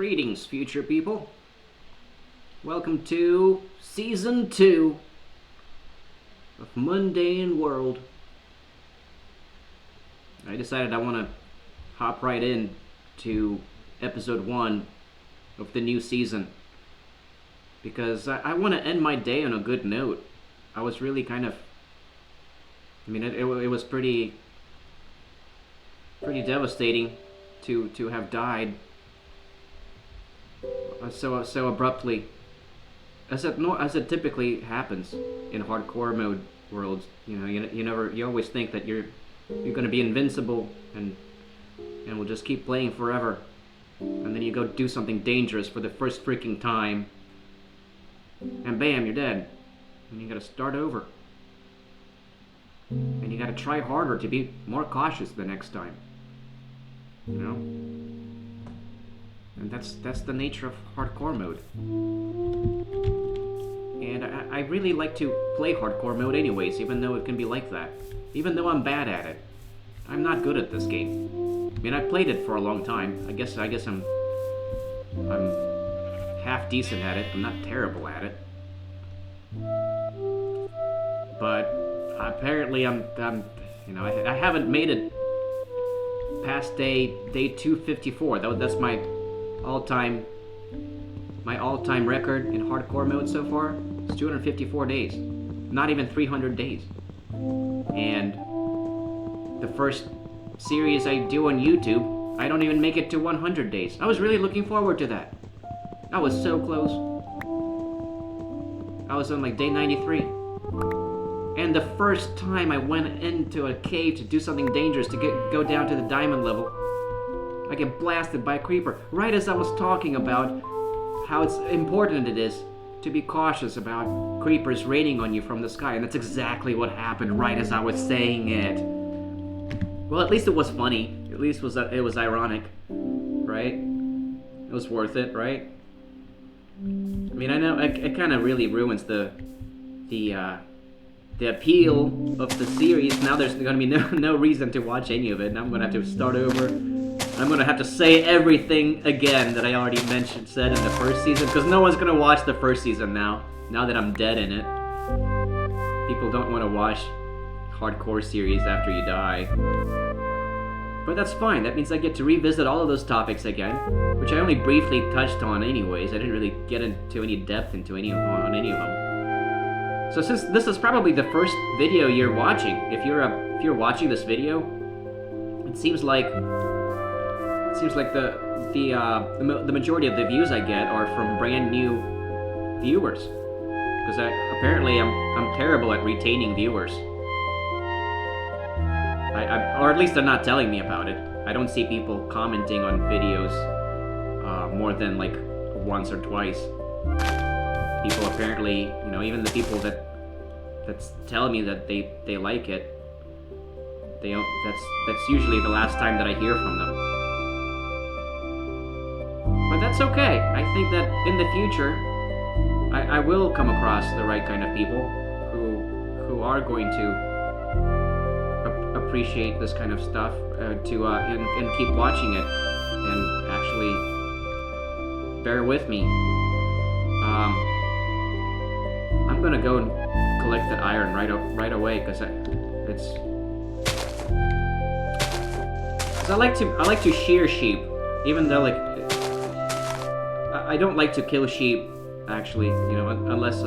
Greetings, future people. Welcome to Season 2 of Mundane World. I decided I want to hop right in to Episode 1 of the new season because I want to end my day on a good note. I was really kind of... it was pretty devastating to have died so abruptly, as it typically happens in hardcore mode worlds. You always think that you're gonna be invincible and will just keep playing forever, and then you go do something dangerous for the first freaking time, and bam, you're dead, and you gotta start over, and you gotta try harder to be more cautious the next time. And that's the nature of hardcore mode. And I really like to play hardcore mode anyways, even though it can be like that. Even though I'm bad at it. I'm not good at this game. I've played it for a long time. I guess I'm half decent at it. I'm not terrible at it. But apparently I haven't made it past day 254. That's my all-time record in hardcore mode so far. It's 254 days. Not even 300 days. And the first series I do on YouTube, I don't even make it to 100 days. I was really looking forward to that. I was so close. I was on like day 93. And the first time I went into a cave to do something dangerous, to go down to the diamond level, I get blasted by a creeper, right as I was talking about how important it is to be cautious about creepers raining on you from the sky, and that's exactly what happened right as I was saying it. Well, at least it was funny. At least it was ironic, right? It was worth it, right? I know it kind of really ruins the appeal of the series. Now there's going to be no reason to watch any of it, and I'm going to have to start over. I'm going to have to say everything again that I already said in the first season, because no one's going to watch the first season now that I'm dead in it. People don't want to watch hardcore series after you die. But that's fine. That means I get to revisit all of those topics again, which I only briefly touched on anyways. I didn't really get into any depth on any of them. So since this is probably the first video you're watching, if you're watching this video, it seems like the majority of the views I get are from brand new viewers, because apparently I'm terrible at retaining viewers. Or at least they're not telling me about it. I don't see people commenting on videos more than like once or twice. People apparently, even the people that's telling me that they like it, that's usually the last time that I hear from them. But that's okay. I think that in the future, I will come across the right kind of people who are going to appreciate this kind of stuff, and keep watching it and actually bear with me. I'm gonna go and collect that iron right away, because I like to shear sheep, even though I don't like to kill sheep, actually, unless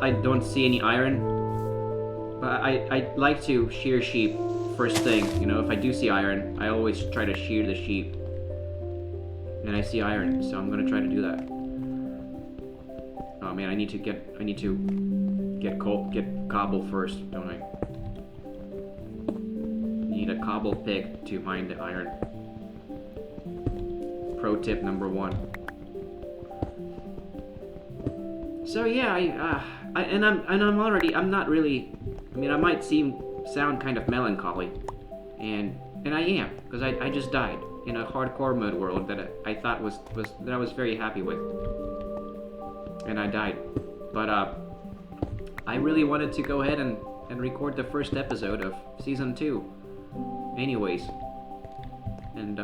I don't see any iron. But I like to shear sheep first thing. If I do see iron, I always try to shear the sheep. And I see iron, so I'm gonna try to do that. Oh man, I need to get cobble first, don't I? Need a cobble pick to mine the iron. Pro tip number 1. So yeah, I'm not really. I might sound kind of melancholy, and I am, because I just died in a hardcore mode world that I thought that I was very happy with, and I died. But I really wanted to go ahead and record the first episode of Season 2 anyways, and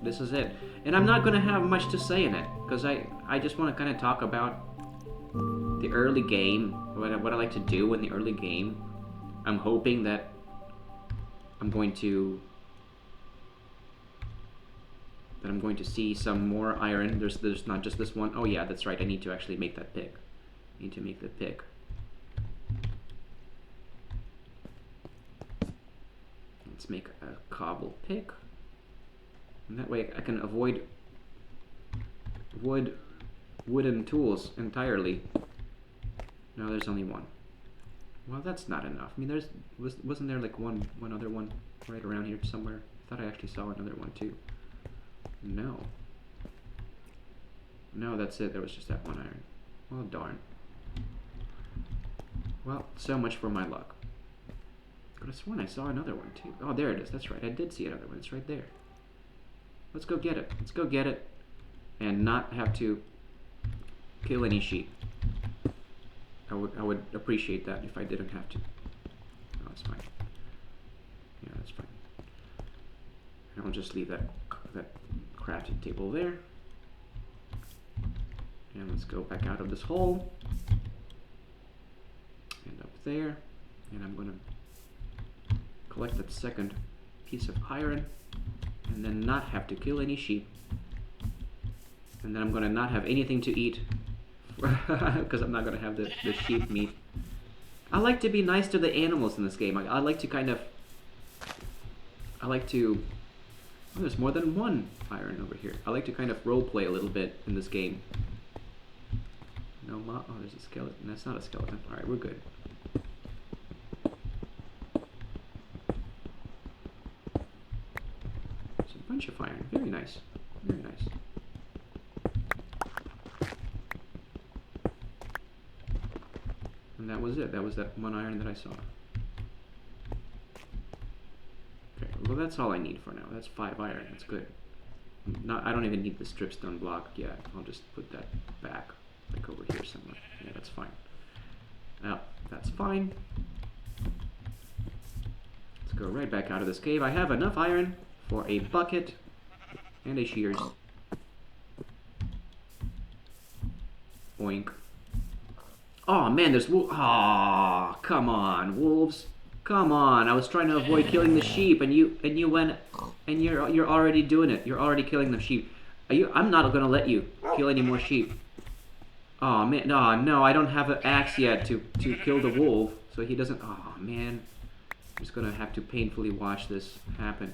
This is it. And I'm not gonna have much to say in it, because I just want to kind of talk about the early game, what I like to do in the early game. I'm hoping that I'm going to see some more iron. There's not just this one. Oh yeah, that's right. I need to actually make that pick. I need to make the pick. Let's make a cobble pick. And that way I can avoid wooden tools entirely. No, there's only one. Well, that's not enough. I mean, wasn't there like one other one right around here somewhere? I thought I actually saw another one too. No. No, that's it. There was just that one iron. Well, darn. Well, so much for my luck. I could have sworn I saw another one too. Oh, there it is. That's right. I did see another one. It's right there. Let's go get it. Let's go get it. And not have to kill any sheep. I would appreciate that if I didn't have to. No, that's fine. Yeah, that's fine. And I'll just leave that crafting table there. And let's go back out of this hole. And up there. And I'm going to collect that second piece of iron. And then not have to kill any sheep. And then I'm going to not have anything to eat. Because I'm not going to have the sheep meat. I like to be nice to the animals in this game. I like to kind of... I like to... Oh, there's more than one iron over here. I like to kind of roleplay a little bit in this game. No oh, there's a skeleton. That's not a skeleton. Alright, we're good. There's a bunch of iron. Very nice. Very nice. And that was it. That was that one iron that I saw. Okay, well that's all I need for now. That's 5 iron. That's good. I don't even need the stripstone block yet. I'll just put that back, like over here somewhere. Yeah, that's fine. Now, that's fine. Let's go right back out of this cave. I have enough iron for a bucket and a shears. Oink. Oh man, there's wolves. Oh, come on, wolves. Come on. I was trying to avoid killing the sheep, and you went, and you're already doing it. You're already killing the sheep. I'm not gonna let you kill any more sheep. Oh man, no, I don't have an axe yet to kill the wolf, so he doesn't. Oh man, I'm just gonna have to painfully watch this happen.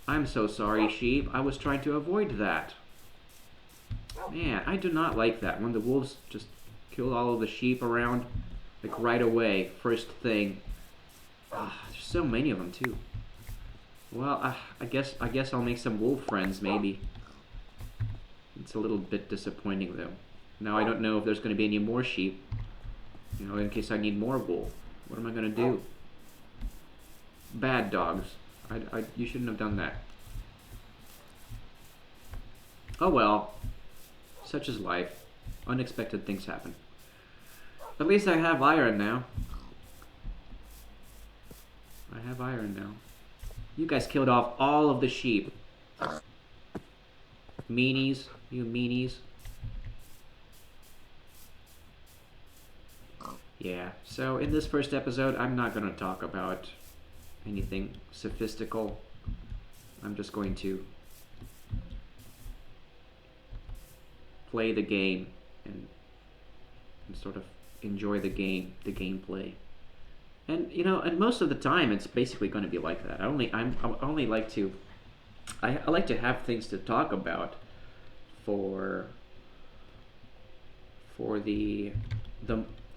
I'm so sorry, sheep. I was trying to avoid that. Man, I do not like that when the wolves just kill all of the sheep around, like right away, first thing. There's so many of them too. Well, I guess I'll make some wolf friends maybe. It's a little bit disappointing though. Now I don't know if there's going to be any more sheep. You know, in case I need more wool. What am I going to do? Bad dogs. You shouldn't have done that. Oh well. Such is life. Unexpected things happen. At least I have iron now. I have iron now. You guys killed off all of the sheep. Meanies. You meanies. Yeah, so in this first episode, I'm not going to talk about anything sophistical. I'm just going to play the game and sort of enjoy the gameplay. And you know, and most of the time it's basically going to be like that. I like to have things to talk about for the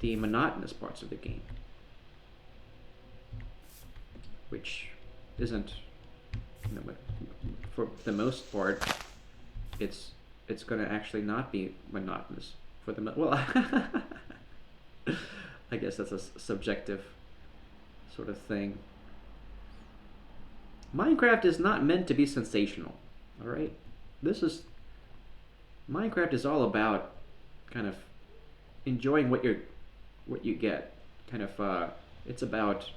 monotonous parts of the game, which isn't, you know, but for the most part, it's going to actually not be monotonous for the well. I guess that's a subjective sort of thing. Minecraft is not meant to be sensational. All right, Minecraft is all about kind of enjoying what you get. Kind of it's about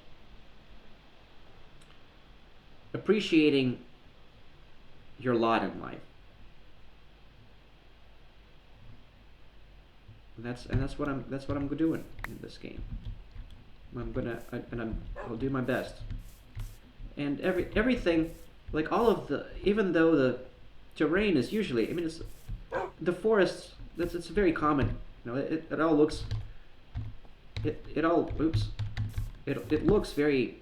appreciating your lot in life. That's what I'm doing in this game. I'll do my best. And everything, like all of the, even though the terrain is usually, I mean, it's the forests. It's very common. You know, it all looks. It all. Oops. It looks very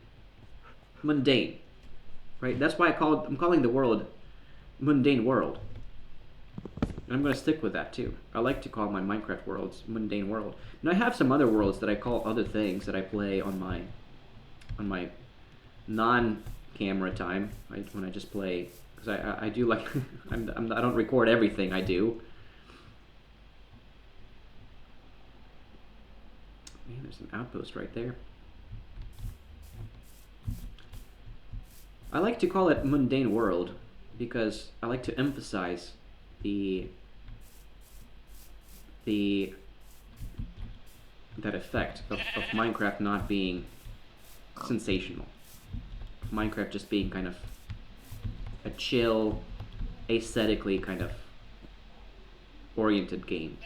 mundane, right? That's why I'm calling the world Mundane World. And I'm going to stick with that too. I like to call my Minecraft worlds Mundane World. And I have some other worlds that I call other things that I play on my non-camera time. When I just play, because I do like I don't record everything I do. Man, there's an outpost right there. I like to call it Mundane World because I like to emphasize that effect of Minecraft not being sensational. Minecraft just being kind of a chill, aesthetically kind of oriented game,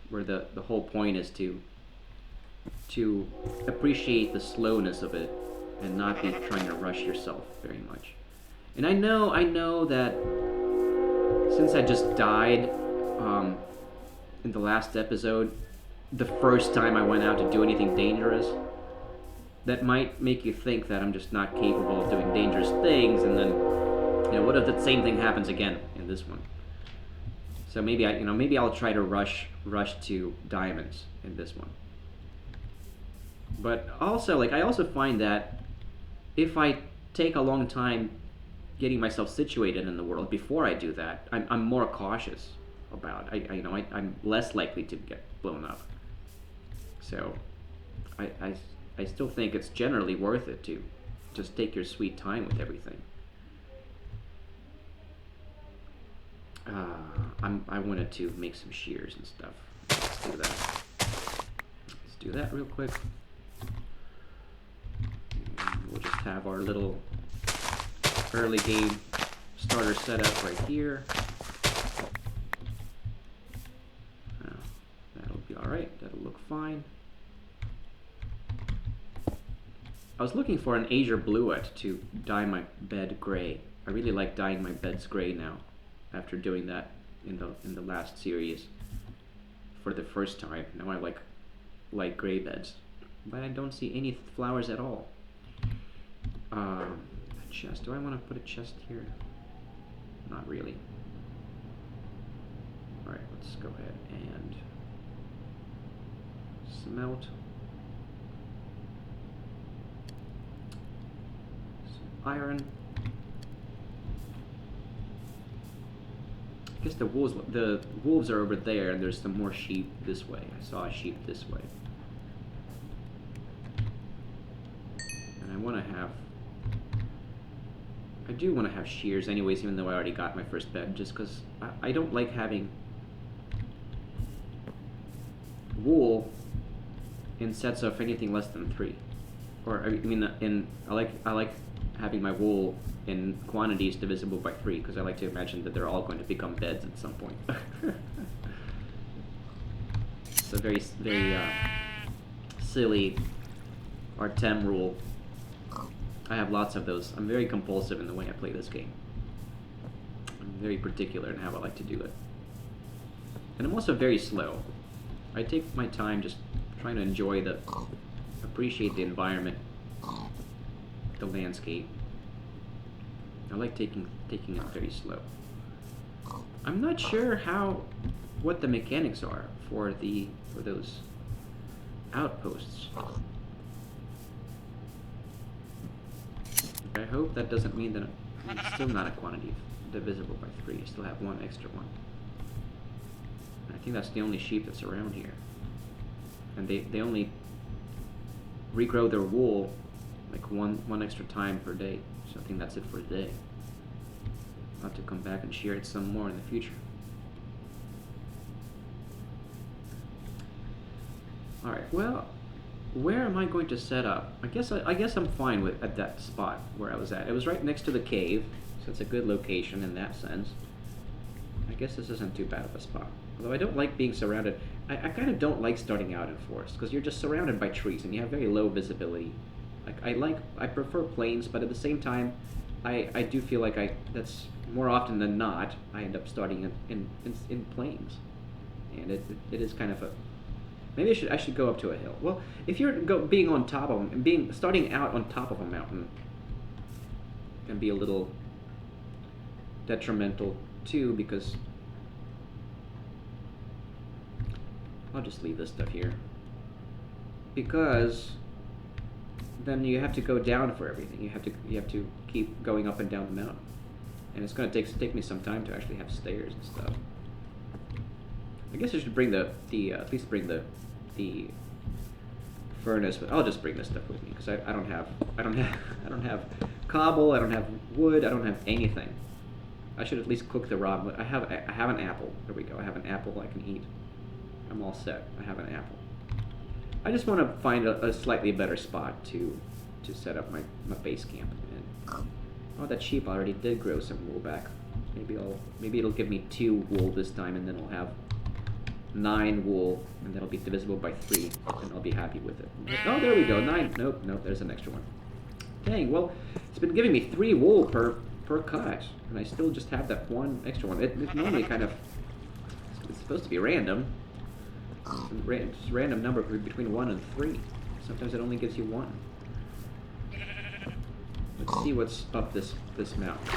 where the whole point is to appreciate the slowness of it and not be trying to rush yourself very much. And I know that since I just died in the last episode, the first time I went out to do anything dangerous, that might make you think that I'm just not capable of doing dangerous things, and then, you know, what if the same thing happens again in this one? So maybe I'll try to rush to diamonds in this one. But also, like, I also find that if I take a long time getting myself situated in the world before I do that, I'm more cautious about. I'm less likely to get blown up. So I still think it's generally worth it to just take your sweet time with everything. I wanted to make some shears and stuff. Let's do that. Let's do that real quick. We'll just have our little early game starter set up right here. That'll be alright. That'll look fine. I was looking for an azure bluet to dye my bed gray. I really like dyeing my beds gray now, after doing that in the last series for the first time. Now I like light gray beds, but I don't see any flowers at all. A chest. Do I want to put a chest here? Not really. Alright, let's go ahead and smelt some iron. I guess the wolves are over there, and there's some more sheep this way. I saw a sheep this way. And I do want to have shears anyways, even though I already got my first bed, just because I don't like having wool in sets of anything less than 3. Or, I mean, I like having my wool in quantities divisible by 3, because I like to imagine that they're all going to become beds at some point. It's a very, very silly Artem rule. I have lots of those. I'm very compulsive in the way I play this game. I'm very particular in how I like to do it. And I'm also very slow. I take my time just trying to appreciate the environment, the landscape. I like taking it very slow. I'm not sure what the mechanics are for those outposts. I hope that doesn't mean that it's still not a quantity divisible by 3. You still have one extra one. And I think that's the only sheep that's around here. And they only regrow their wool like one extra time per day. So I think that's it for the day. I'll have to come back and share it some more in the future. Alright, well, where am I going to set up? I guess I'm fine at that spot where I was at. It was right next to the cave, So it's a good location in that sense. I guess this isn't too bad of a spot. Although I don't like being surrounded. I kind of don't like starting out in forest, because you're just surrounded by trees and you have very low visibility. I prefer plains, but at the same time, I do feel like that's more often than not, I end up starting in plains. And it is kind of a... Maybe I should go up to a hill. Well, if you're being on top of them, and starting out on top of a mountain can be a little detrimental too, because I'll just leave this stuff here, because then you have to go down for everything. You have to keep going up and down the mountain, and it's going to take me some time to actually have stairs and stuff. I guess I should bring at least bring the furnace, but I'll just bring this stuff with me, because I don't have cobble, I don't have wood, I don't have anything. I should at least cook the raw wood. I have an apple. There we go. I have an apple I can eat. I'm all set. I have an apple. I just want to find a slightly better spot to set up my base camp. And, oh, that sheep already did grow some wool back. Maybe it'll give me 2 wool this time, and then I'll have 9 wool, and that'll be divisible by 3, and I'll be happy with it. Oh, there we go. 9. Nope, there's an extra one. Dang. Well, it's been giving me 3 wool per cut, and I still just have that 1 extra one. It normally kind of... It's supposed to be random. It's a random number between 1 and 3. Sometimes it only gives you 1. Let's see what's up this mountain.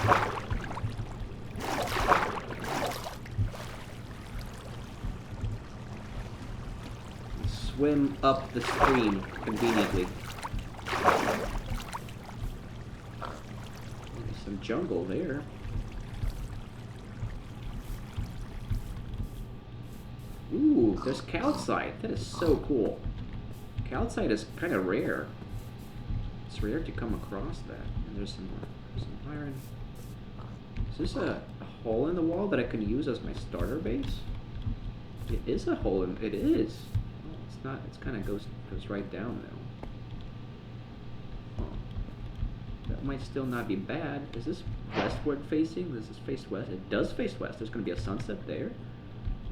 Swim up the stream conveniently. There's some jungle there. Ooh, there's calcite. That is so cool. Calcite is kind of rare. It's rare to come across that. And there's some iron. Is this a hole in the wall that I can use as my starter base? It is a hole in... It is. Oh, it's not... It's kind of goes right down now. Oh. That might still not be bad. Is this westward facing? Does this face west? It does face west. There's going to be a sunset there.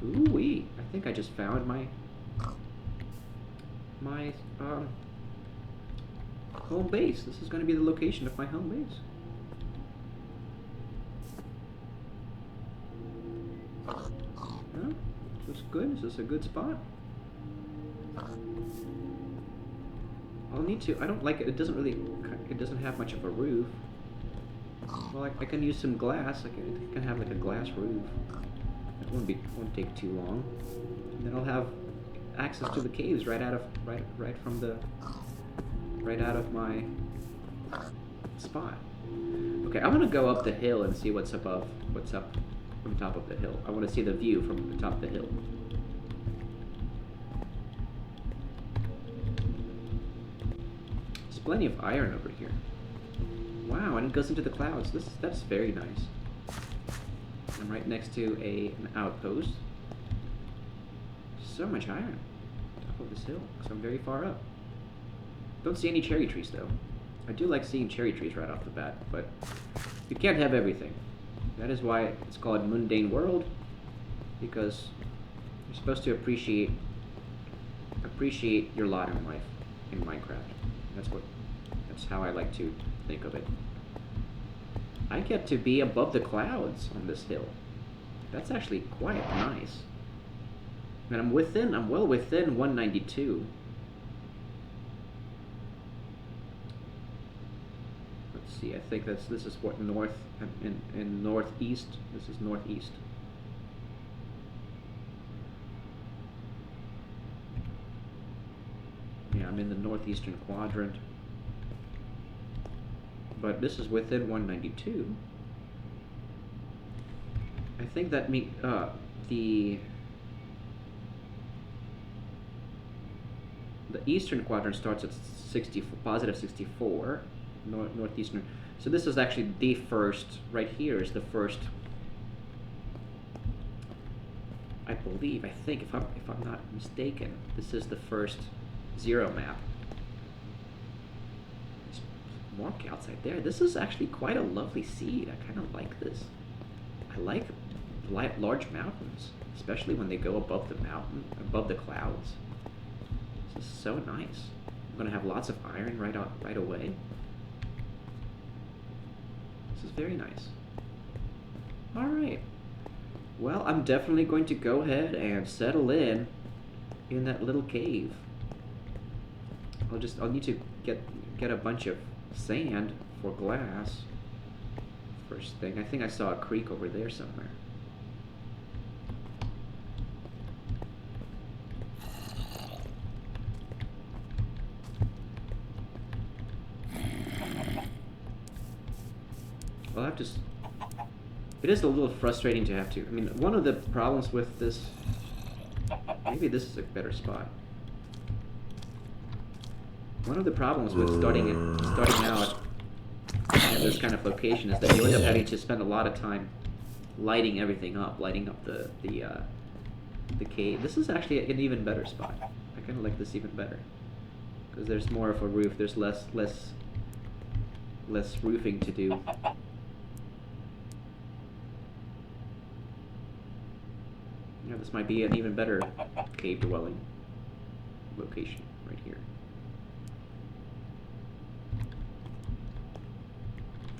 Ooh-wee. I think I just found my home base. This is going to be the location of my home base. Huh? Looks good. Is this a good spot? I'll need to... I don't like it. It doesn't really... It doesn't have much of a roof. Well, I can use some glass. I can have like a glass roof. It won't take too long. And then I'll have access to the caves right out of my spot. Okay, I'm gonna go up the hill and see what's up from top of the hill. I want to see the view from the top of the hill. There's plenty of iron over here. Wow, and it goes into the clouds. That's very nice. I'm right next to an outpost. So much iron on top of this hill, because I'm very far up. Don't see any cherry trees, though. I do like seeing cherry trees right off the bat, but you can't have everything. That is why it's called Mundane World, because you're supposed to appreciate your lot in life in Minecraft. That's how I like to think of it. I get to be above the clouds on this hill. That's actually quite nice. And I'm well within 192. Let's see, I think this is what north in northeast. This is northeast. Yeah, I'm in the northeastern quadrant. But this is within 192. I think that the eastern quadrant starts at positive 64, northeastern. So this is actually the first. Right here is the first. I think if I'm not mistaken, this is the first 0 map. more calcite there. This is actually quite a lovely seed. I kind of like this. I like large mountains, especially when they go above the mountain, above the clouds. This is so nice. I'm gonna have lots of iron right away. This is very nice. All right. Well, I'm definitely going to go ahead and settle in that little cave. I'll need to get a bunch of sand for glass. First thing, I think I saw a creek over there somewhere. I'll have to. It is a little frustrating to have to. I mean, one of the problems with this. Maybe this is a better spot. One of the problems with starting out at this kind of location is that you end up having to spend a lot of time lighting everything up, lighting up the cave. This is actually an even better spot. I kind of like this even better because there's more of a roof. There's less roofing to do. Yeah, this might be an even better cave dwelling location right here.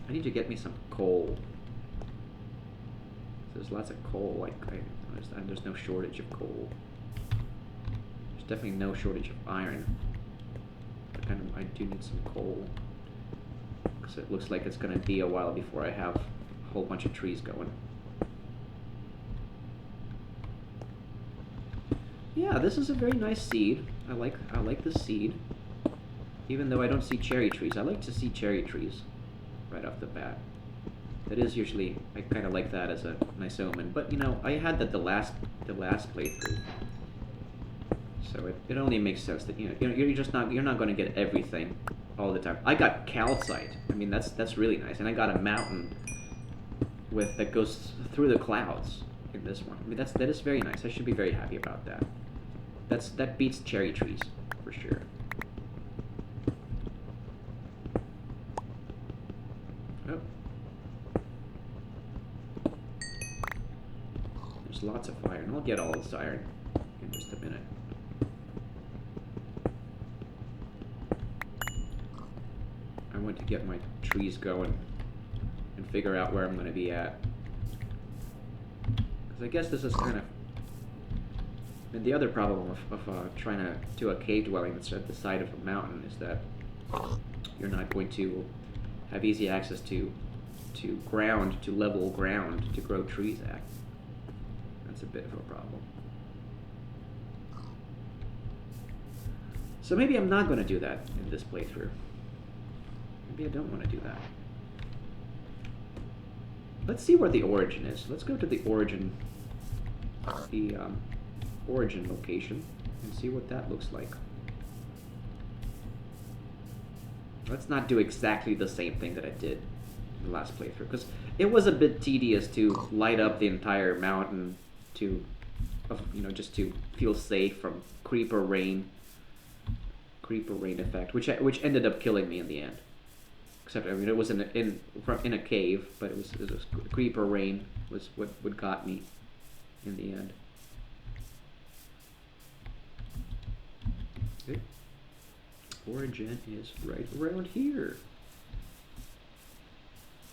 I need to get me some coal. There's lots of coal. Like there's no shortage of coal. There's definitely no shortage of iron. But I do need some coal because it looks like it's going to be a while before I have a whole bunch of trees going. Yeah, this is a very nice seed. I like this seed. Even though I don't see cherry trees, I like to see cherry trees right off the bat. That is usually, I kind of like that as a nice omen. But you know, I had that the last playthrough, so it only makes sense that you're not going to get everything all the time. I got calcite. I mean that's really nice, and I got a mountain that goes through the clouds in this one. I mean that is very nice. I should be very happy about that. That beats cherry trees for sure. Oh. There's lots of iron. I'll get all this iron in just a minute. I want to get my trees going and figure out where I'm going to be at. Because I guess this is kind of... And the other problem of trying to do a cave dwelling that's at the side of a mountain is that you're not going to have easy access to level ground to grow trees at. That's a bit of a problem. So maybe I'm not going to do that in this playthrough. Maybe I don't want to do that. Let's see where the origin is. Let's go to the origin, origin location and see what that looks like. Let's not do exactly the same thing that I did in the last playthrough, because it was a bit tedious to light up the entire mountain to, just to feel safe from creeper rain effect, which ended up killing me in the end. Except, I mean, it was in a cave, but it was creeper rain was what got me in the end. Okay. Origin is right around here.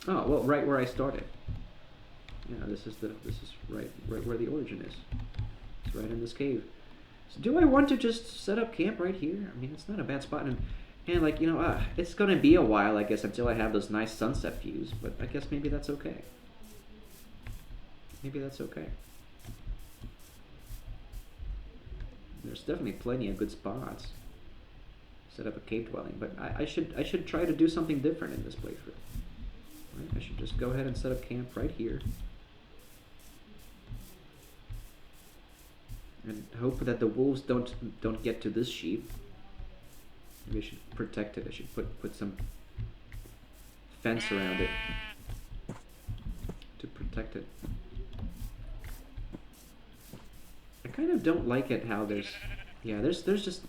Oh well, right where I started. Yeah, this is right where the origin is. It's right in this cave. So do I want to just set up camp right here? I mean, it's not a bad spot, and like it's gonna be a while, I guess, until I have those nice sunset views. But I guess maybe that's okay. Maybe that's okay. There's definitely plenty of good spots. Set up a cave dwelling, but I should try to do something different in this playthrough. Right? I should just go ahead and set up camp right here, and hope that the wolves don't get to this sheep. Maybe I should protect it. I should put some fence around it to protect it. I kind of don't like it how there's just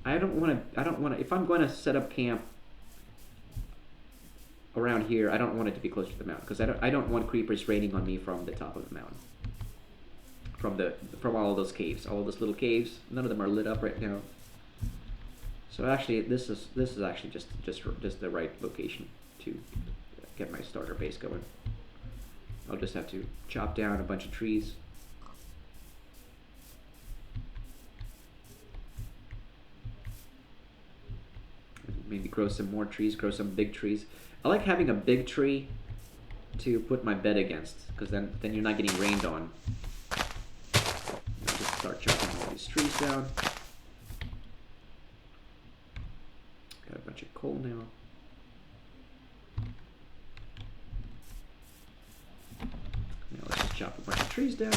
I don't want to if I'm going to set up camp around here, I don't want it to be close to the mountain because I don't want creepers raining on me from the top of the mountain. From all of those caves, all of those little caves. None of them are lit up right now. So actually, this is actually just the right location to get my starter base going. I'll just have to chop down a bunch of trees. Maybe grow some more trees, grow some big trees. I like having a big tree to put my bed against, because then you're not getting rained on. I'll just start chopping all these trees down. Got a bunch of coal now. Now let's just chop a bunch of trees down.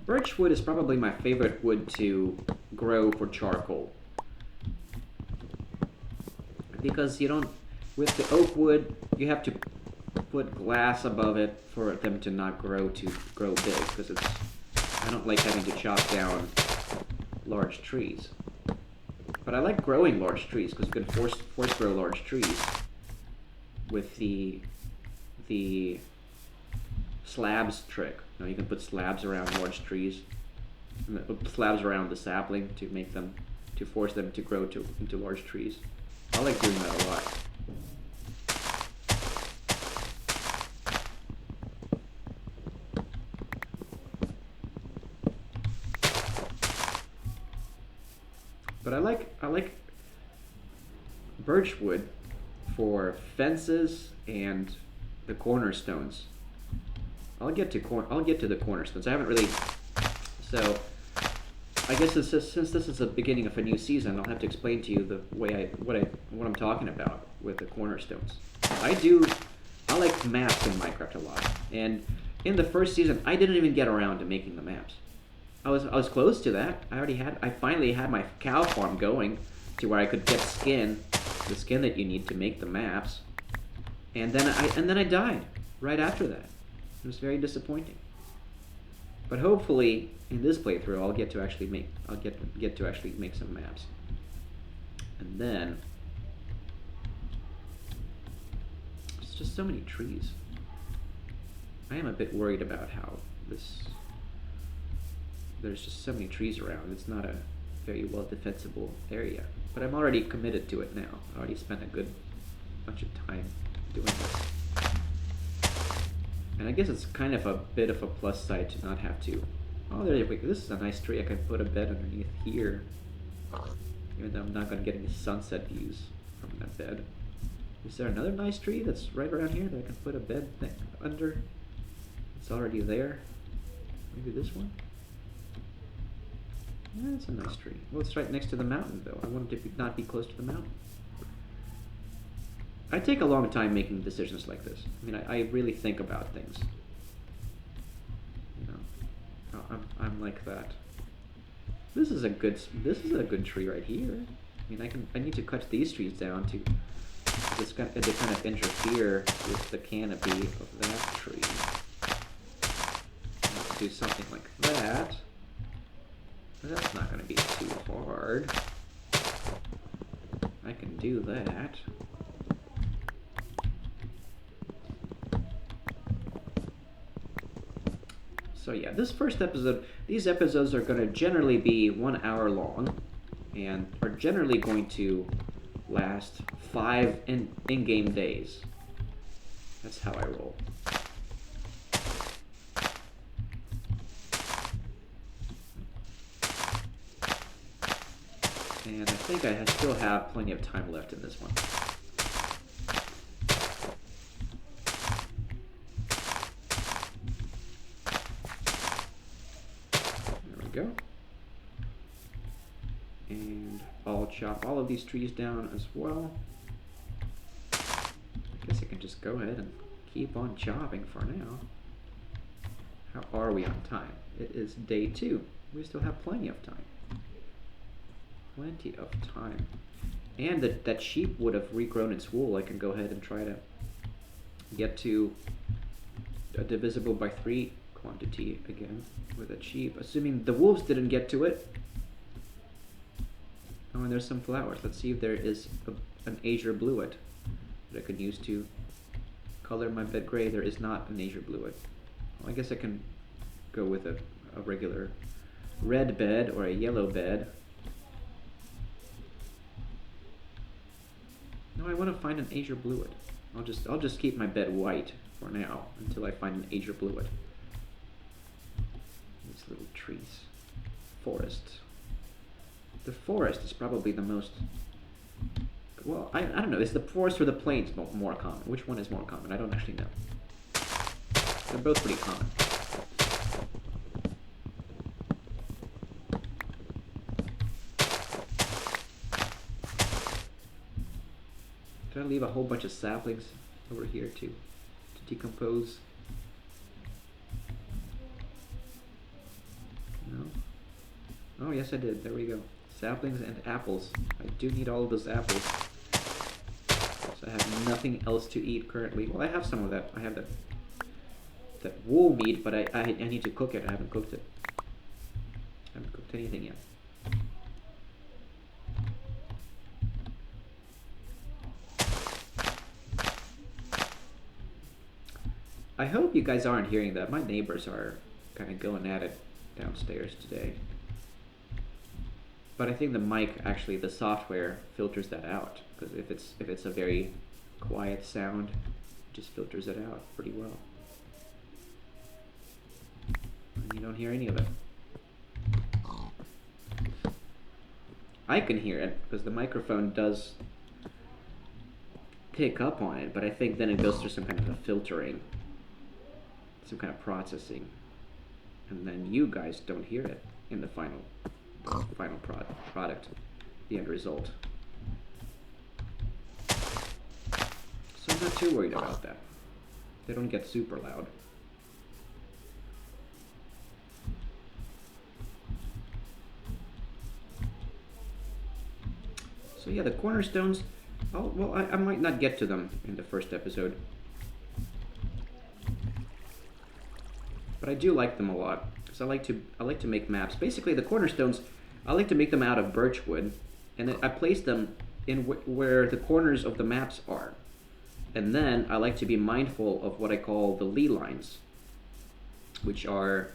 Birchwood is probably my favorite wood to grow for charcoal. Because you don't, with the oak wood, you have to put glass above it for them to not grow big, because I don't like having to chop down large trees. But I like growing large trees, because you can force grow large trees with the slabs trick. You know, you can put slabs around large trees, slabs around the sapling to force them to grow into large trees. I like doing that a lot. But I like birchwood for fences and the cornerstones. I'll get to the cornerstones. I haven't really, so I guess since this is the beginning of a new season, I'll have to explain to you the way what I'm talking about with the cornerstones. I like maps in Minecraft a lot, and in the first season, I didn't even get around to making the maps. I was close to that. I finally had my cow farm going to where I could get the skin that you need to make the maps, and then I died right after that. It was very disappointing. But hopefully, in this playthrough, I'll get to actually make some maps. And then there's just so many trees. I am a bit worried about how there's just so many trees around. It's not a very well defensible area. But I'm already committed to it now. I already spent a good bunch of time doing this. And I guess it's kind of a bit of a plus side to not have to. Oh, this is a nice tree. I can put a bed underneath here. Even though I'm not going to get any sunset views from that bed. Is there another nice tree that's right around here that I can put a bed under? It's already there. Maybe this one? Yeah, it's a nice tree. Well, it's right next to the mountain, though. I want it to not be close to the mountain. I take a long time making decisions like this. I mean, I really think about things. You know, I'm like that. This is a good tree right here. I mean, I need to cut these trees down to kind of interfere with the canopy of that tree. I have to do something like that. But that's not going to be too hard. I can do that. So yeah, this first episode, these episodes are going to generally be 1 hour long, and are generally going to last 5 in-game days. That's how I roll. And I think I still have plenty of time left in this one. Go. And I'll chop all of these trees down as well. I guess I can just go ahead and keep on chopping for now. How are we on time? It is day 2. We still have plenty of time. Plenty of time. And that sheep would have regrown its wool. I can go ahead and try to get to a divisible by 3 quantity again with a sheep, assuming the wolves didn't get to it. Oh, and there's some flowers. Let's see if there is an azure bluet that I could use to color my bed gray. There is not an azure bluet. Well, I guess I can go with a regular red bed or a yellow bed. No, I want to find an azure bluet. I'll just keep my bed white for now until I find an azure bluet. These little trees. Forest. The forest is probably the most... Well, I don't know. Is the forest or the plains more common? Which one is more common? I don't actually know. They're both pretty common. Did I leave a whole bunch of saplings over here to decompose? No? Oh, yes I did. There we go. Saplings and apples. I do need all of those apples. So I have nothing else to eat currently. Well, I have some of that. I have that wool meat, but I need to cook it. I haven't cooked it. I haven't cooked anything yet. I hope you guys aren't hearing that. My neighbors are kind of going at it downstairs today. But I think the mic, actually, the software filters that out. Because if it's a very quiet sound, it just filters it out pretty well. And you don't hear any of it. I can hear it, because the microphone does pick up on it, but I think then it goes through some kind of a filtering. Some kind of processing, and then you guys don't hear it in the final product, the end result. So I'm not too worried about that. They don't get super loud. So yeah, the cornerstones. Oh well, I might not get to them in the first episode. But I do like them a lot, because I like to make maps. Basically, the cornerstones, I like to make them out of birchwood, and I place them in where the corners of the maps are. And then I like to be mindful of what I call the lee lines, which are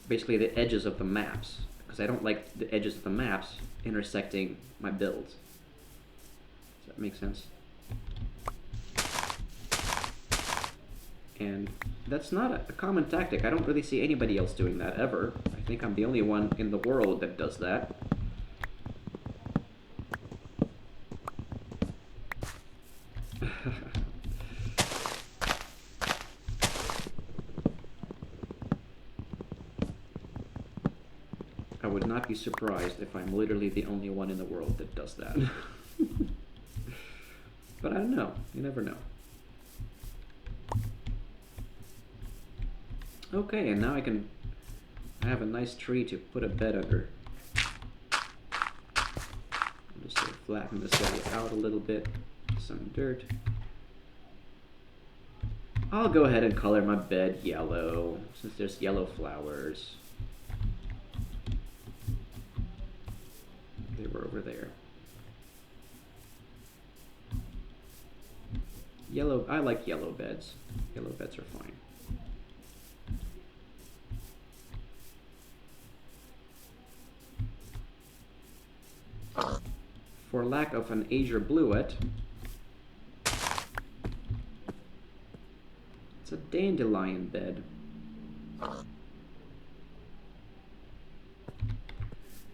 basically the edges of the maps, because I don't like the edges of the maps intersecting my builds. Does that make sense? And that's not a common tactic. I don't really see anybody else doing that ever. I think I'm the only one in the world that does that. I would not be surprised if I'm literally the only one in the world that does that. But I don't know. You never know. Okay, and now I have a nice tree to put a bed under. I'm just going to flatten this guy out a little bit. Some dirt. I'll go ahead and color my bed yellow, since there's yellow flowers. They were over there. Yellow, I like yellow beds. Yellow beds are fine. For lack of an azure bluet, it's a dandelion bed.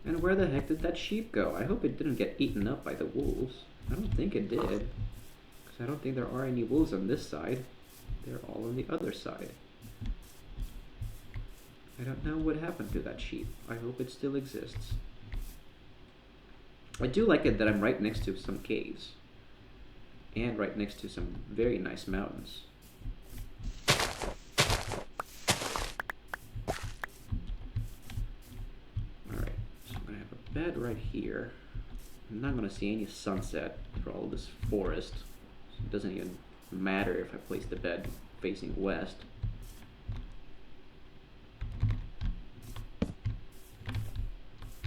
And where the heck did that sheep go? I hope it didn't get eaten up by the wolves. I don't think it did, because I don't think there are any wolves on this side. They're all on the other side. I don't know what happened to that sheep. I hope it still exists. I do like it that I'm right next to some caves, and right next to some very nice mountains. Alright, so I'm going to have a bed right here. I'm not gonna see any sunset for all this forest. So it doesn't even matter if I place the bed facing west.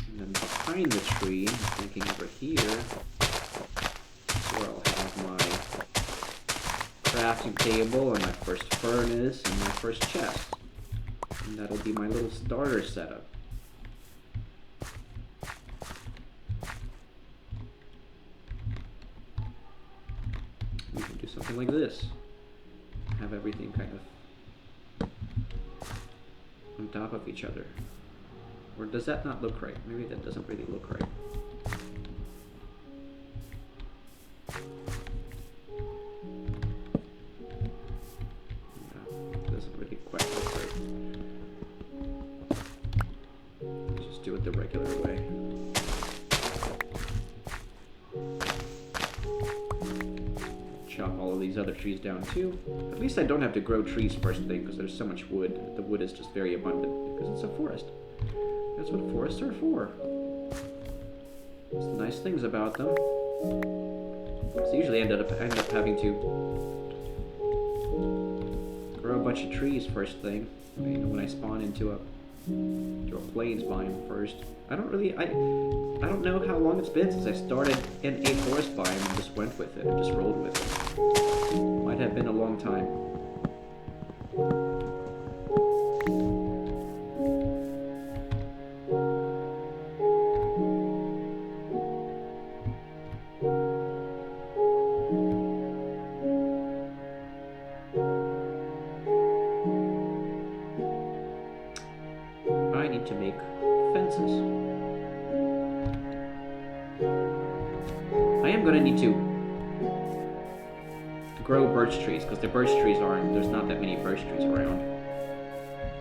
And then behind the tree, I'm thinking over here, where I'll have my crafting table and my first furnace and my first chest. And that'll be my little starter setup. We can do something like this. Have everything kind of on top of each other. Or does that not look right? Maybe that doesn't really look right. No, it doesn't really quite look right. Let's just do it the regular way. Chop all of these other trees down too. At least I don't have to grow trees first thing because there's so much wood. The wood is just very abundant because it's a forest. That's what forests are for. There's nice things about them. So usually I end up having to grow a bunch of trees first thing. You know, when I spawn into a plains biome first. I don't know how long it's been since I started in a forest biome and just went with it and just rolled with it. Might have been a long time. I need to make fences. I am going to need to grow birch trees because the birch trees there's not that many birch trees around.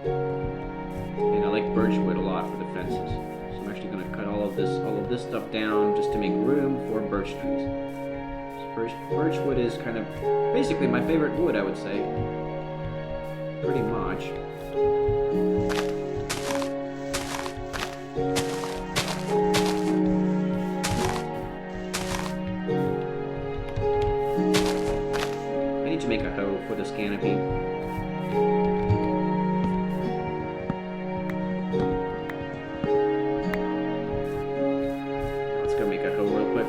And I like birch wood a lot for the fences. So I'm actually going to cut all of this stuff down just to make room for birch trees. So birch wood is kind of basically my favorite wood, I would say. Pretty much. Make a hoe for this canopy. Let's go make a hoe real quick.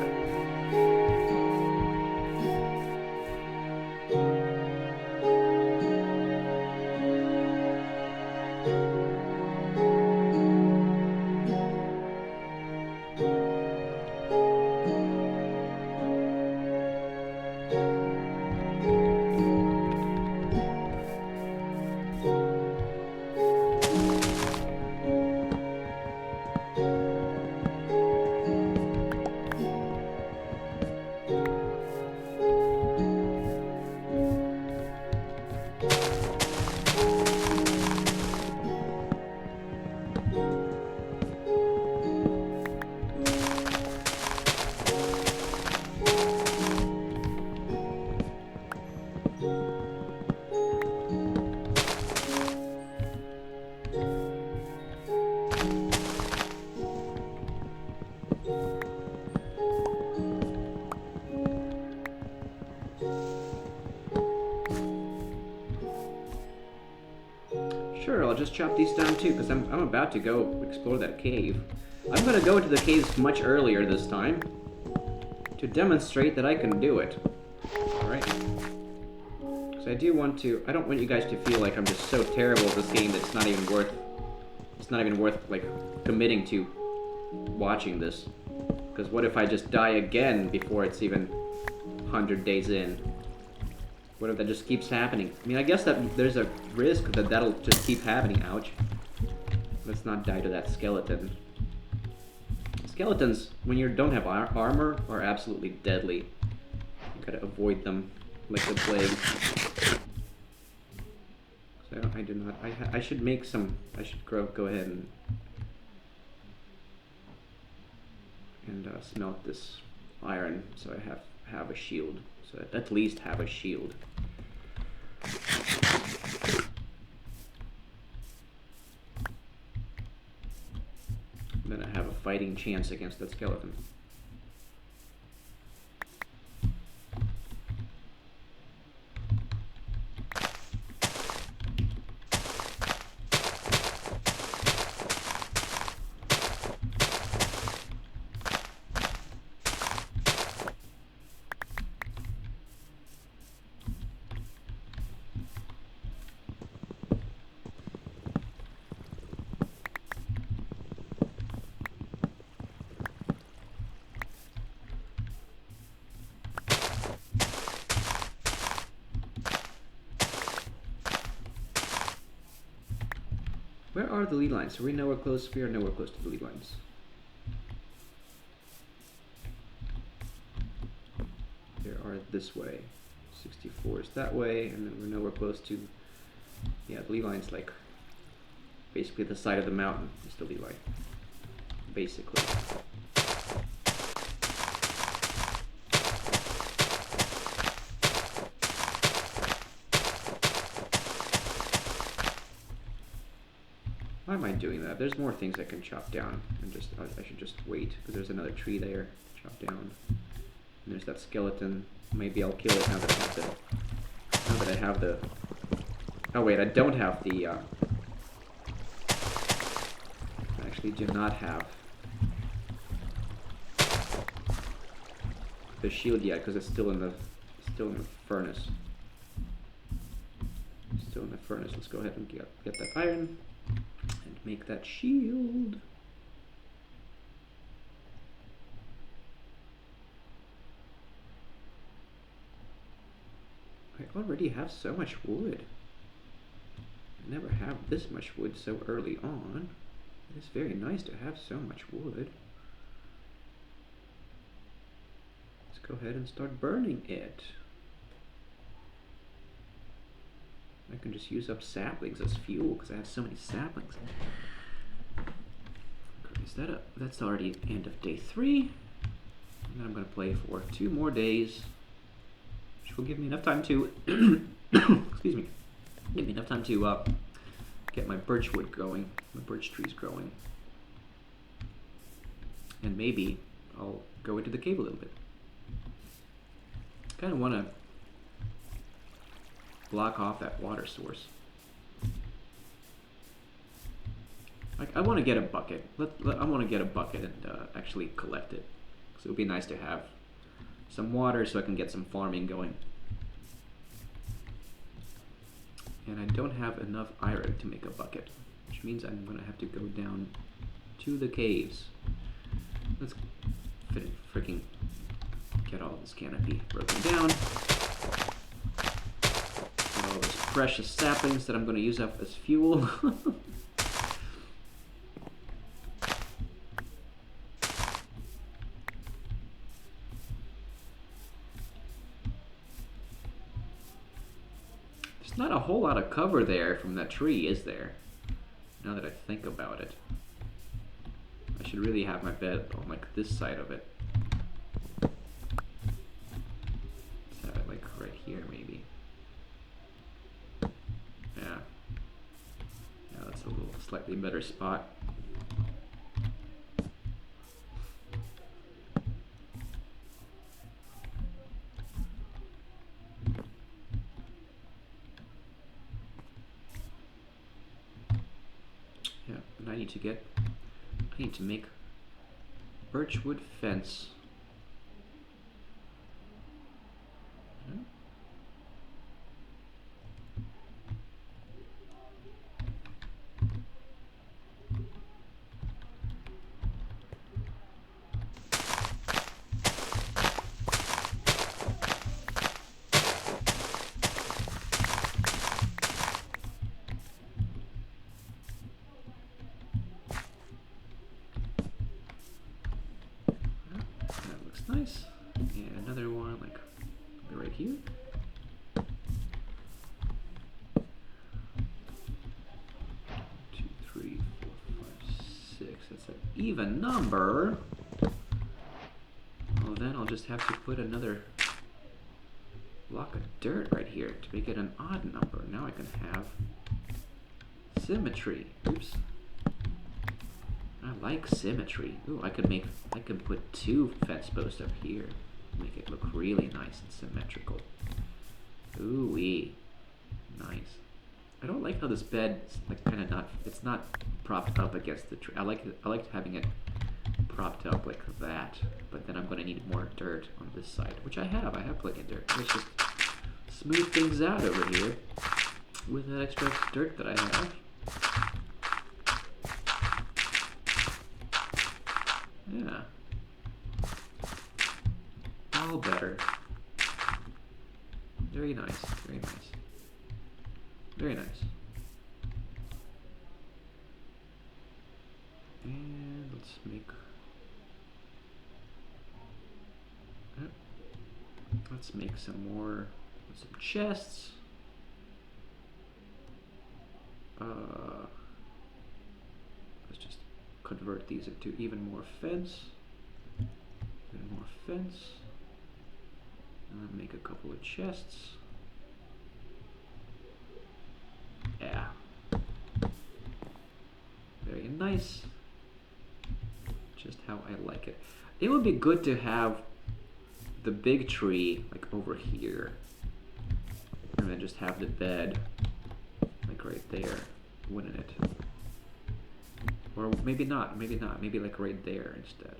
Sure, I'll just chop these down too, because I'm about to go explore that cave. I'm going to go into the caves much earlier this time to demonstrate that I can do it. Alright? Because I don't want you guys to feel like I'm just so terrible at this game that it's not even worth, like, committing to watching this. Because what if I just die again before it's even 100 days in? What if that just keeps happening? I mean, I guess that there's a risk that that'll just keep happening. Ouch. Let's not die to that skeleton. Skeletons, when you don't have armor, are absolutely deadly. You gotta avoid them like the plague. So I do not. I should make some. I should go ahead and smelt this iron so I have a shield. So at least have a shield. Then I have a fighting chance against that skeleton. Where are the lead lines? Are we nowhere close? We are nowhere close to the lead lines. They are this way. 64 is that way, and then we're nowhere close to, yeah, the lead line's like basically the side of the mountain is the lead line. Basically. Why am I doing that? There's more things I can chop down, and I should just wait, because there's another tree there to chop down. And there's that skeleton. Maybe I'll kill it now that I have the... Oh wait, I don't have the... I actually do not have the shield yet, because it's still in the furnace. Still in the furnace. Let's go ahead and get that iron and make that shield. I already have so much wood. I never have this much wood so early on. It is very nice to have so much wood. Let's go ahead and start burning it. I can just use up saplings as fuel because I have so many saplings. Is that that's already end of day 3. And then I'm going to play for 2 more days, which will give me enough time to excuse me, give me enough time to get my birch wood going, my birch trees growing, and maybe I'll go into the cave a little bit. Kind of want to block off that water source. I want to get a bucket. I want to get a bucket and actually collect it. So it would be nice to have some water so I can get some farming going. And I don't have enough iron to make a bucket, which means I'm going to have to go down to the caves. Let's freaking get all this canopy broken down. Get all those precious saplings that I'm going to use up as fuel. Not a whole lot of cover there from that tree, is there? Now that I think about it. I should really have my bed on like this side of it. Let's have it like right here maybe. Yeah. Yeah, that's a little slightly better spot. I need to make birchwood fence. Nice. And another one like right here. 2, 3, 4, 5, 6. That's an even number. Well, then I'll just have to put another block of dirt right here to make it an odd number. Now I can have symmetry. Oops. I like symmetry. Ooh, I could put 2 fence posts up here. Make it look really nice and symmetrical. Ooh-wee. Nice. I don't like how this bed is like kind of not, it's not propped up against the tree. I like having it propped up like that. But then I'm going to need more dirt on this side, which I have. I have plenty of dirt. Let's just smooth things out over here with that extra dirt that I have. Yeah. All better. Very nice. Very nice. Very nice. And let's make... let's make some more... some chests. Let's just convert these into even more fence. Even more fence. And then make a couple of chests. Yeah. Very nice. Just how I like it. It would be good to have the big tree like over here. And then just have the bed like right there, wouldn't it? Or maybe not, maybe not. Maybe like right there instead.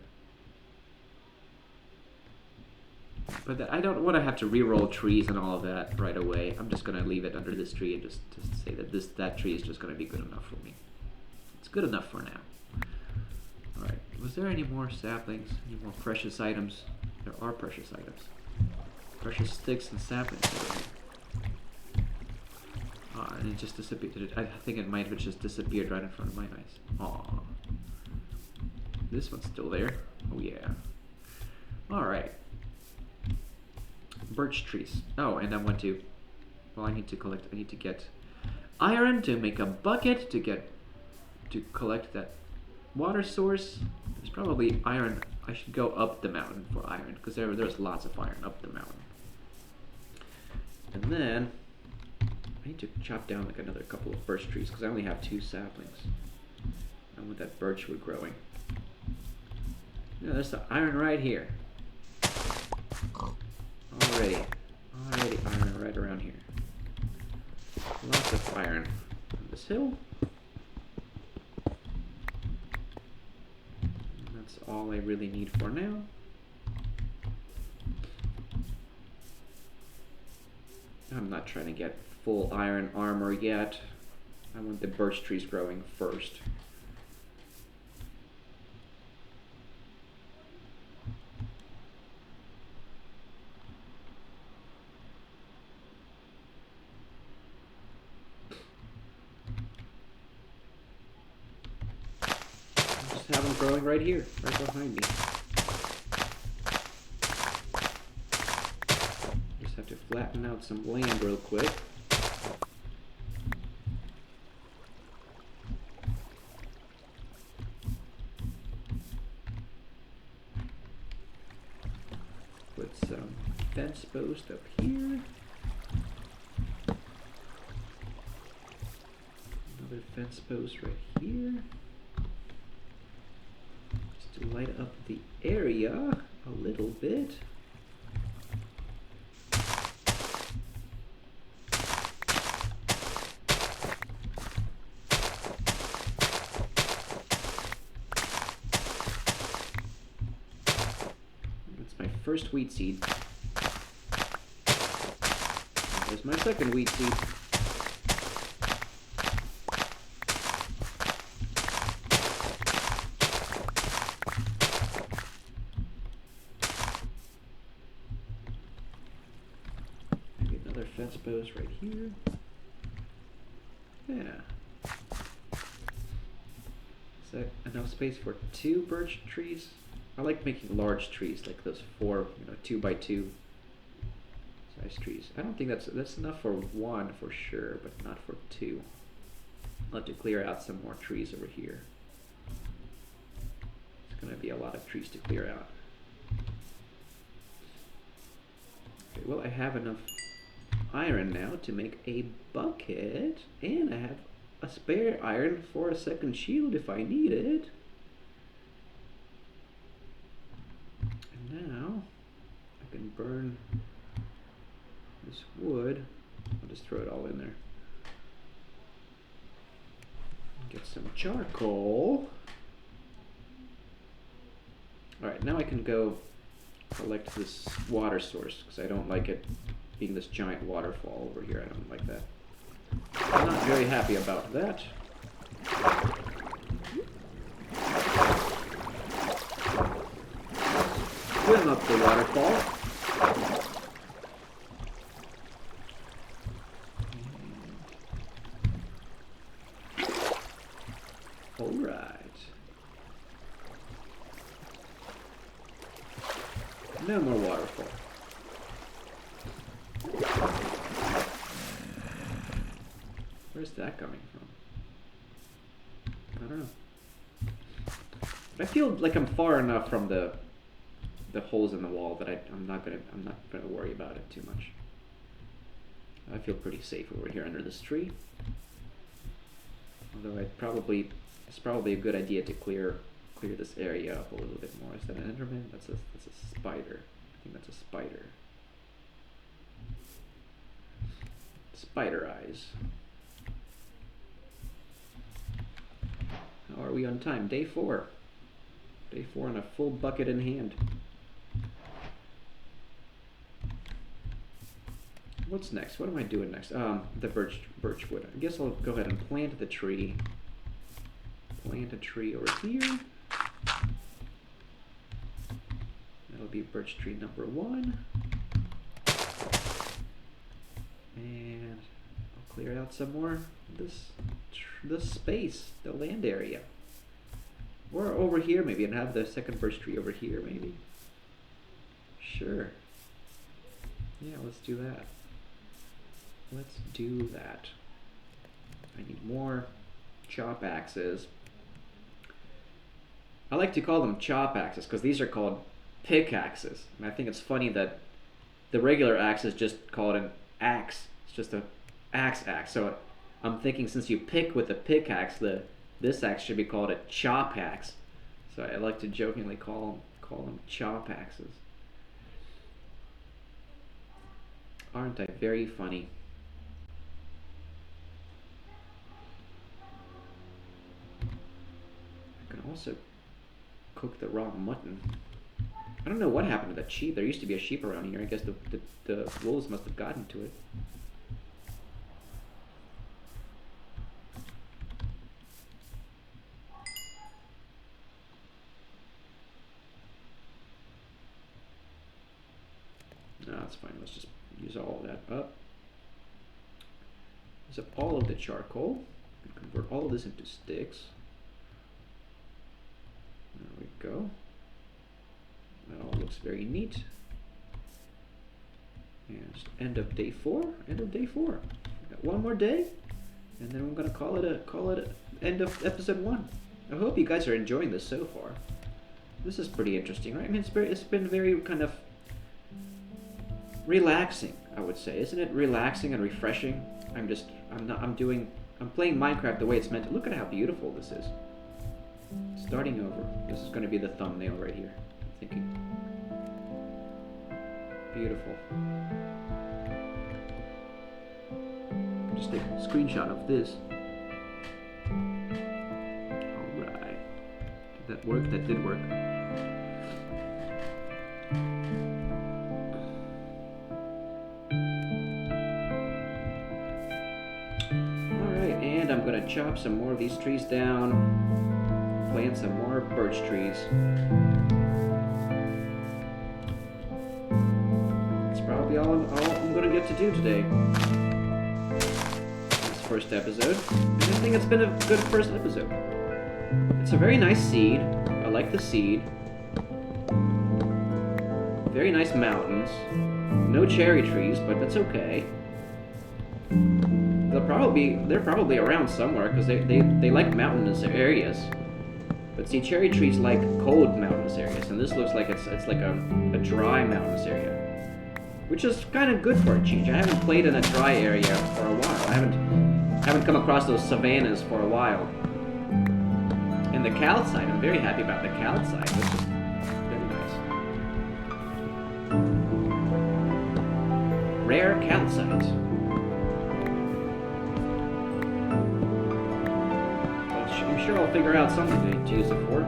But I don't want to have to re-roll trees and all of that right away. I'm just going to leave it under this tree and just say that that tree is just going to be good enough for me. It's good enough for now. Alright, was there any more saplings? Any more precious items? There are precious items. Precious sticks and saplings over here. Ah, and it just disappeared. I think it might have just disappeared right in front of my eyes. Aw. This one's still there. Oh yeah. Alright. Birch trees. Oh, and I want to... well, I need to get iron to make a bucket to collect that water source. There's probably iron. I should go up the mountain for iron, because there's lots of iron up the mountain. And then I need to chop down like another couple of birch trees, because I only have 2 saplings. I want that birch wood growing. Yeah, there's the iron right here. Already iron right around here. Lots of iron on this hill. And that's all I really need for now. I'm not trying to get full iron armor yet. I want the birch trees growing first. Have them growing right here, right behind me. Just have to flatten out some land real quick. Put some fence post up here. Another fence post right here. To light up the area a little bit. That's my first wheat seed. There's my second wheat seed. Fence post right here. Yeah. Is that enough space for 2 birch trees? I like making large trees, like those 4, 2x2 size trees. I don't think that's enough for 1 for sure, but not for 2. I'll have to clear out some more trees over here. It's gonna be a lot of trees to clear out. Okay, well, I have enough iron now to make a bucket, and I have a spare iron for a second shield if I need it. And now I can burn this wood. I'll just throw it all in there. Get some charcoal. Alright, now I can go collect this water source, because I don't like it being this giant waterfall over here. I don't like that. I'm not very happy about that. Swim up the waterfall. Alright. No more waterfall. Where's that coming from? I don't know. But I feel like I'm far enough from the holes in the wall that I'm not gonna worry about it too much. I feel pretty safe over here under this tree. Although it's probably a good idea to clear this area up a little bit more. Is that an Enderman? That's a spider. I think that's a spider. Spider eyes. How are we on time? Day 4. Day 4 and a full bucket in hand. What's next? What am I doing next? The birchwood. I guess I'll go ahead and plant the tree. Plant a tree over here. That'll be birch tree number 1. And I'll clear out some more of this space, the land area. Or over here maybe, and have the second birch tree over here maybe. Sure. Yeah, let's do that. Let's do that. I need more chop axes. I like to call them chop axes because these are called pickaxes. And I think it's funny that the regular axe is just called an axe. It's just a axe. So I'm thinking since you pick with a pickaxe, this axe should be called a chop axe. So I like to jokingly call them chop axes. Aren't I very funny? I can also cook the raw mutton. I don't know what happened to that sheep. There used to be a sheep around here. I guess the wolves must have gotten to it. No, that's fine. Let's just use all of that up. Use up all of the charcoal. Convert all of this into sticks. There we go. That all looks very neat. And end of day 4. End of day 4. We've got one more day, and then we're gonna call it end of episode 1. I hope you guys are enjoying this so far. This is pretty interesting, right? I mean, it's been very kind of relaxing, I would say. Isn't it relaxing and refreshing? I'm playing Minecraft the way it's meant to. Look at how beautiful this is. Starting over. This is going to be the thumbnail right here. I'm thinking. Beautiful. Just take a screenshot of this. Alright. Did that work? That did work. Alright, and I'm going to chop some more of these trees down. Plant some more birch trees. That's probably all I'm going to get to do today. This first episode. And I think it's been a good first episode. It's a very nice seed. I like the seed. Very nice mountains. No cherry trees, but that's okay. They're probably around somewhere because they like mountainous areas. But see, cherry trees like cold mountainous areas, and this looks like it's like a dry mountainous area, which is kind of good for a change. I haven't played in a dry area for a while. I haven't come across those savannas for a while. And the calcite, I'm very happy about the calcite. This is very nice. Rare calcite. I'm sure I'll figure out something to use it for.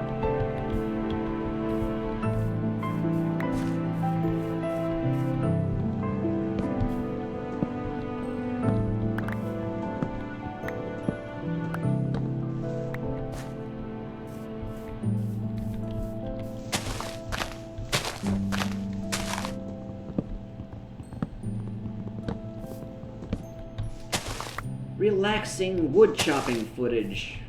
Relaxing wood chopping footage.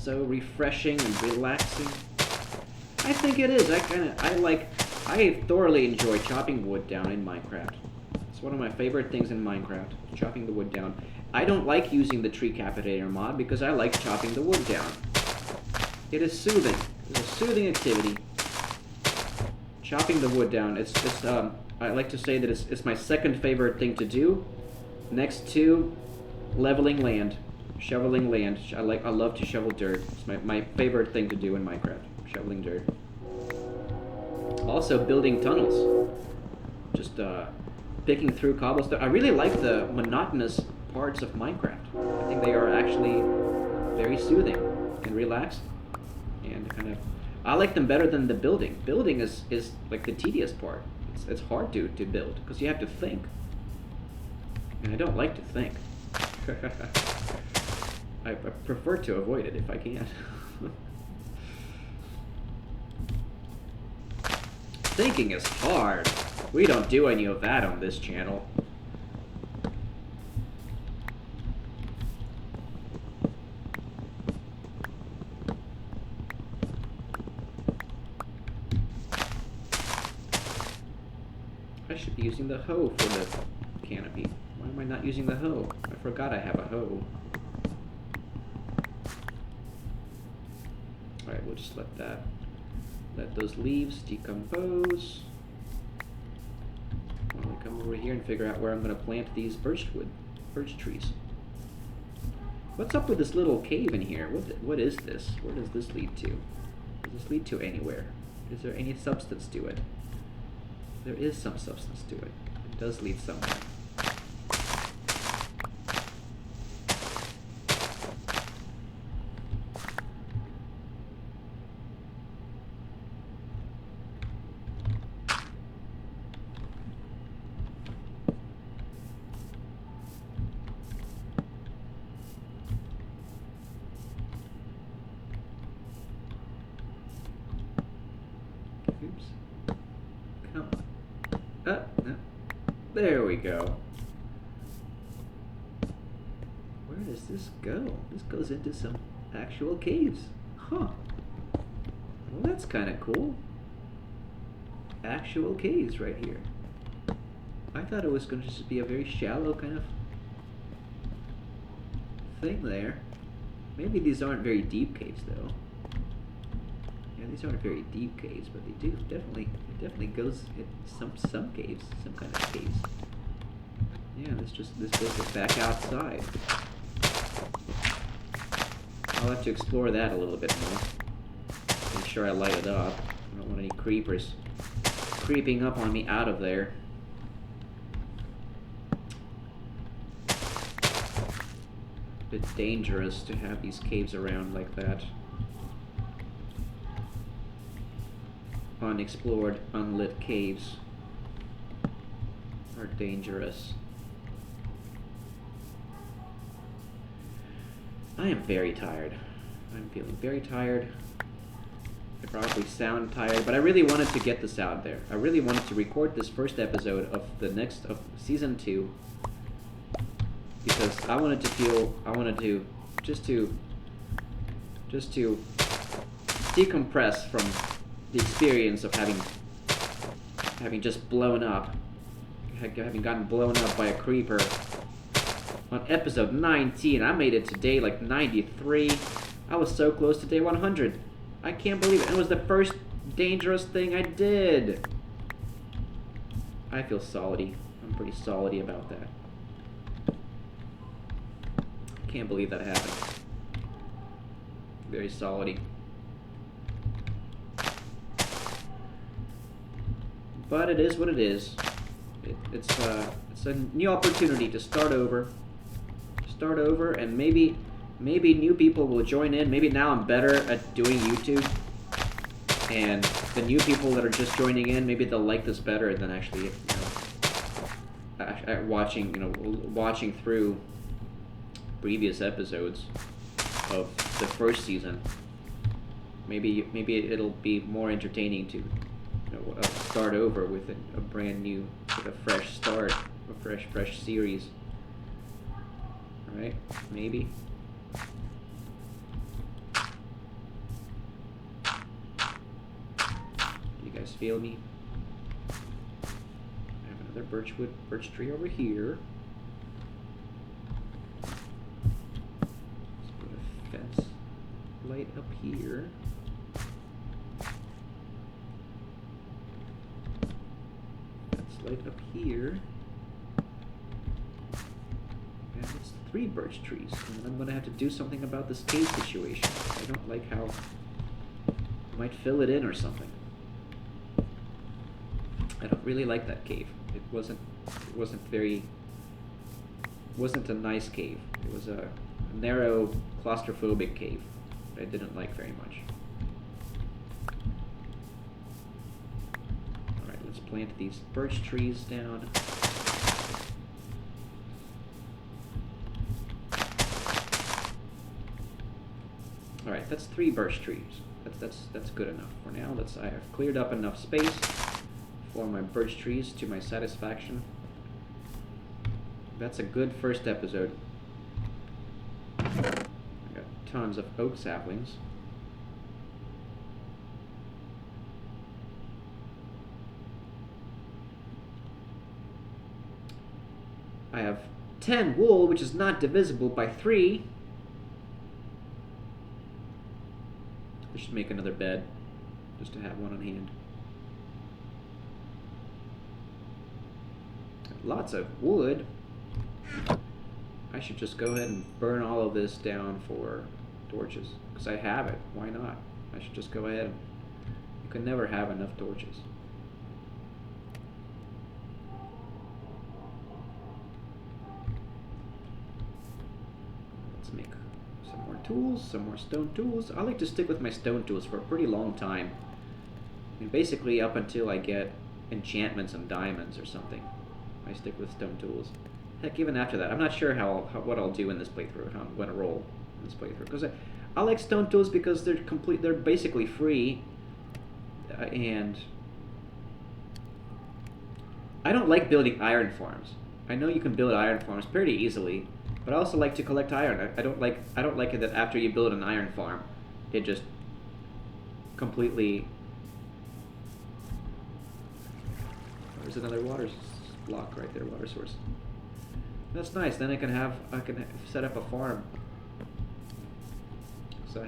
so refreshing and relaxing. I think it is. I thoroughly enjoy chopping wood down in Minecraft. It's one of my favorite things in Minecraft, chopping the wood down. I don't like using the tree capitator mod because I like chopping the wood down. It is soothing. It's a soothing activity. Chopping the wood down. I like to say that it's my second favorite thing to do, next to leveling land, shoveling land. I love to shovel dirt. It's my favorite thing to do in Minecraft, shoveling dirt. Also building tunnels. Just picking through cobblestone. I really like the monotonous parts of Minecraft. I think they are actually very soothing and relaxing, and kind of. I like them better than the building. Building is like the tedious part. It's hard to build because you have to think, and I don't like to think. I prefer to avoid it if I can. Thinking is hard. We don't do any of that on this channel. I should be using the hoe for the canopy. Why am I not using the hoe? I forgot I have a hoe. Alright, we'll just let those leaves decompose. I'm gonna come over here and figure out where I'm gonna plant these birch trees. What's up with this little cave in here? What is this? Where does this lead to? Does this lead to anywhere? Is there any substance to it? There is some substance to it. It does lead somewhere. Oops. Come on. No. There we go. Where does this go? This goes into some actual caves. Huh. Well, that's kind of cool. Actual caves right here. I thought it was going to just be a very shallow kind of thing there. Maybe these aren't very deep caves, though. Yeah, these aren't very deep caves, but they do definitely goes in some caves, some kind of caves. Yeah, this goes back outside. I'll have to explore that a little bit more. Make sure I light it up. I don't want any creepers creeping up on me out of there. A bit dangerous to have these caves around like that. Unexplored, unlit caves are dangerous. I am very tired. I'm feeling very tired. I probably sound tired, but I really wanted to get this out there. I really wanted to record this first episode of season 2 because I wanted to just to decompress from the experience of having just blown up, having gotten blown up by a creeper on episode 19. I made it to day like 93. I was so close to day 100. I can't believe it. It was the first dangerous thing I did. I feel solity. I'm pretty solity about that. I can't believe that happened. Very solity. But it is what it is. It's a new opportunity to start over. And maybe new people will join in. Maybe now I'm better at doing YouTube, and the new people that are just joining in, maybe they'll like this better than actually, watching through previous episodes of the first season. Maybe it'll be more entertaining to start over with a brand new, with a fresh start, a fresh series. Right? Maybe. fail me. I have another birch tree over here. Let's put a fence light up here. Fence light up here. And it's 3 birch trees. And I'm gonna have to do something about this cave situation. I don't like how I might fill it in or something. I don't really like that cave. It wasn't a nice cave. It was a narrow, claustrophobic cave that I didn't like very much. Alright, let's plant these birch trees down. Alright, that's 3 birch trees. That's good enough for now. I have cleared up enough space for my birch trees to my satisfaction. That's a good first episode. I got tons of oak saplings. I have 10 wool, which is not divisible by 3. I should make another bed, just to have one on hand. Lots of wood. I should just go ahead and burn all of this down for torches, because I have it. Why not? I should just go ahead. You can never have enough torches. Let's make some more tools, some more stone tools. I like to stick with my stone tools for a pretty long time. I mean, basically up until I get enchantments and diamonds or something. I stick with stone tools. Heck, even after that, I'm not sure what I'll do in this playthrough, how I'm going to roll in this playthrough. Because I like stone tools because they're basically free, and I don't like building iron farms. I know you can build iron farms pretty easily, but I also like to collect iron. I don't like it that after you build an iron farm, it just completely. There's another water block right there, water source. That's nice. Then I can set up a farm. So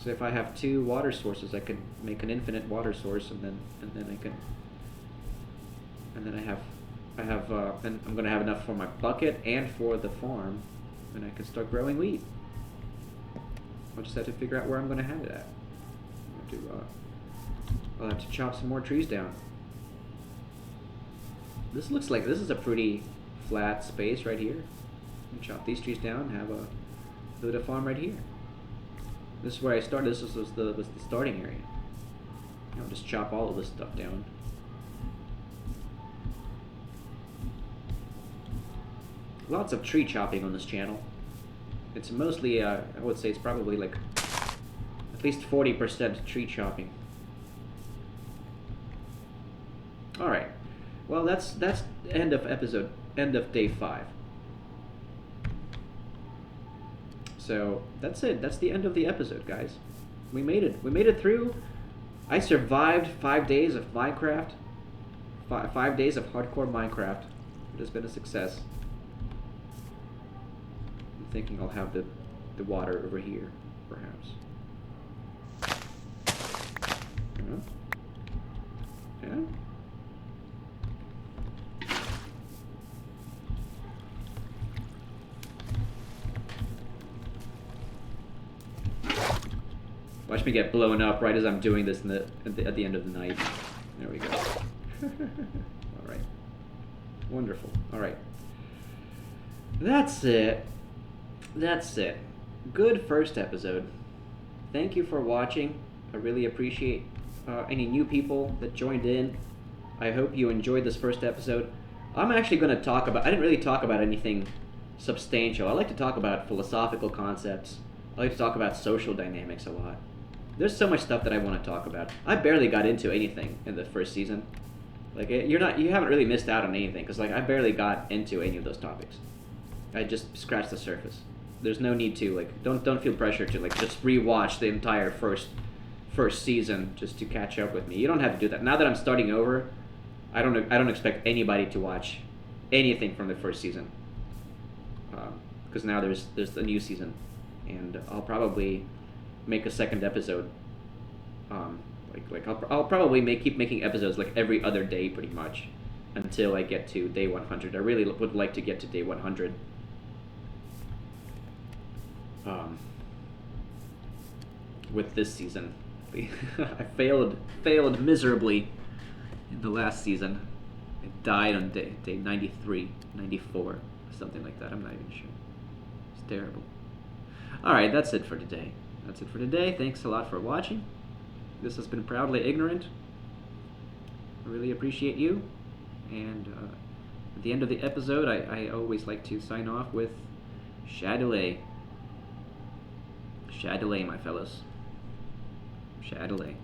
if I have 2 water sources, I can make an infinite water source, and then I'm gonna have enough for my bucket and for the farm, and I can start growing wheat. I'll just have to figure out where I'm gonna have it at. I'll have to chop some more trees down. This looks like this is a pretty flat space right here. Chop these trees down, have a build a farm right here. This is where I started. This was the starting area. I'll just chop all of this stuff down. Lots of tree chopping on this channel. It's mostly, I would say it's probably like at least 40% tree chopping. Alright. Well, that's end of day 5. So that's it. That's the end of the episode, guys. We made it. We made it through. I survived 5 days of Minecraft. 5 days of hardcore Minecraft. It has been a success. I'm thinking I'll have the water over here, perhaps. Yeah. Watch me get blown up right as I'm doing this at the end of the night. There we go. Alright. Wonderful. Alright. That's it. That's it. Good first episode. Thank you for watching. I really appreciate any new people that joined in. I hope you enjoyed this first episode. I'm actually going to talk about... I didn't really talk about anything substantial. I like to talk about philosophical concepts. I like to talk about social dynamics a lot. There's so much stuff that I want to talk about. I barely got into anything in the first season. Like, you haven't really missed out on anything, because like I barely got into any of those topics. I just scratched the surface. There's no need to, like, don't feel pressure to like just rewatch the entire first first season just to catch up with me. You don't have to do that. Now that I'm starting over, I don't expect anybody to watch anything from the first season, because now there's a new season, and I'll probably make a second episode. I'll probably keep making episodes like every other day pretty much until I get to day 100. I really would like to get to day 100. With this season. I failed miserably in the last season. It died on day 93, 94, something like that. I'm not even sure. It's terrible. Alright, that's it for today. Thanks a lot for watching. This has been Proudly Ignorant. I really appreciate you. And at the end of the episode, I always like to sign off with Shadowlay. Shadowlay, my fellows. Shadowlay.